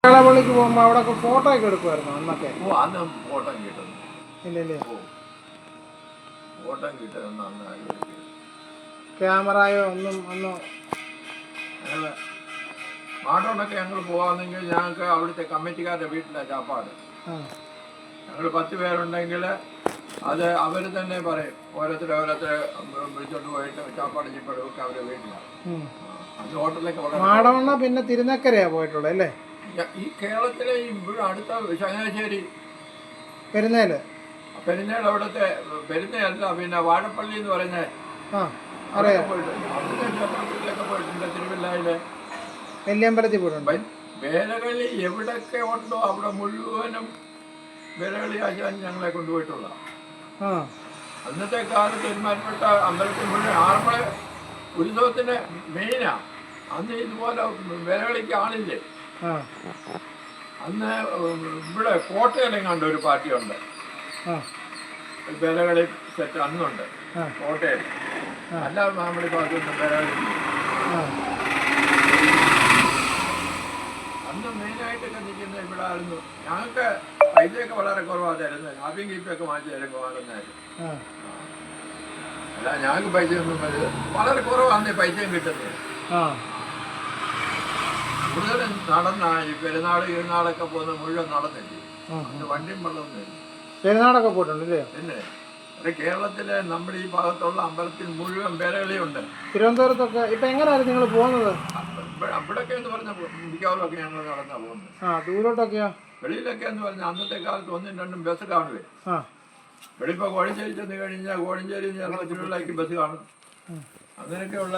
കളപള്ളിക്ക് പോകുമ്പോൾ അവിടെ ഫോട്ടോ ഒക്കെ എടുക്കുമായിരുന്നു അന്നൊക്കെ. അന്ന് ഫോട്ടോ കിട്ടുന്നു. ഇല്ലല്ലേ? ഫോട്ടോ കിട്ടുന്ന അന്ന് ക്യാമറയോ ഒന്നും അന്ന് മാടോണ്ടൊക്കെ ഞങ്ങൾ പോകാമെങ്കിൽ ഞങ്ങൾക്ക് അവിടുത്തെ കമ്മിറ്റിക്കാരുടെ വീട്ടിലാണ് ചാപ്പാട്. ഞങ്ങൾ 10 പേരുണ്ടെങ്കിൽ അത് അവർ തന്നെ പറയും, ഓരോരുത്തരെ വിളിച്ചോണ്ട് പോയിട്ട് ചാപ്പാട് ചിപ്പടൊക്കെ അവരുടെ വീട്ടിലാണ്. അത് ഹോട്ടലിലേക്ക് മാടവണ്ണ പിന്നെ തിരുനക്കരയാ പോയിട്ടുള്ളത് അല്ലേ? ഈ കേരളത്തിലെ ഇവിടെ അടുത്ത ചങ്ങനാശ്ശേരി പെരുന്നേല് അവിടുത്തെ പെരുന്നയല്ല, പിന്നെ വാഴപ്പള്ളി എന്ന് പറഞ്ഞ പോയിട്ടുണ്ട്. തിരുവല്ലയിലെ നെല്ലിയമ്പലത്തിൽ പോയിട്ടുണ്ട്. വേലകളി എവിടൊക്കെ ഉണ്ടോ അവിടെ മുഴുവനും വേലകളി ആചാൻ ഞങ്ങളെ കൊണ്ടുപോയിട്ടുള്ള. അന്നത്തെ കാലത്ത് ഒരുമാറ്റപ്പെട്ട അമ്പലത്തിൽ മുഴുവൻ ആറന്മുള ഉത്സവത്തിന് മെയിനാ. അന്ന് ഇതുപോലെ വേലകളിക്ക് ആളില്ലേ. അന്ന് ഇവിടെ കോട്ടയിലെങ്ങാണ്ട് ഒരു പാർട്ടിയുണ്ട്, വേലകളി സെറ്റ് അന്നുണ്ട് കോട്ടയിൽ. അല്ലാതെ നമ്മുടെ ഭാഗത്തൊന്നും വേലകളി അന്ന് മെയിനായിട്ടൊക്കെ നിൽക്കുന്നത് ഇവിടെ ആയിരുന്നു. ഞങ്ങൾക്ക് പൈസയൊക്കെ വളരെ കുറവാണ് തരുന്നത്. കാപ്പിയും കീപ്പിയൊക്കെ മാറ്റി തരുമ്പോൾ വാങ്ങുന്നതായിരുന്നു. അല്ല ഞങ്ങൾക്ക് പൈസ ഒന്നും വളരെ കുറവാണ് പൈസയും കിട്ടുന്നത്. കൂടുതലും നടന്നായി പെരുന്നാൾ ഇരുന്നാളൊക്കെ പോകുന്ന മുഴുവൻ നടന്നില്ലേ. അന്ന് വണ്ടിയും വെള്ളമൊന്നും പെരുന്നാളൊക്കെ പോയിട്ടുണ്ടല്ലേ? പിന്നെ കേരളത്തിലെ നമ്മുടെ ഈ ഭാഗത്തുള്ള അമ്പലത്തിൽ മുഴുവൻ വേലകളിയുണ്ട്. തിരുവനന്തപുരത്തൊക്കെ ഇപ്പൊ എങ്ങനെയായിരുന്നു നിങ്ങൾ പോകുന്നത്? അവിടെയൊക്കെ എന്ന് പറഞ്ഞ മിക്കവാറുമൊക്കെ ഞങ്ങൾ നടന്നാ പോകുന്നത്. ദൂരോട്ടൊക്കെയോ? വെളിയിലൊക്കെ എന്ന് പറഞ്ഞാൽ അന്നത്തെ കാലത്ത് 1ഉം 2ഉം ബസ് കാണുവേ. വെളിയിപ്പോ കോഴഞ്ചേരി ചെന്ന് കഴിഞ്ഞാൽ കോഴഞ്ചേരി തിരുവല്ലയ്ക്ക് ബസ് കാണും. അങ്ങനെയൊക്കെയുള്ള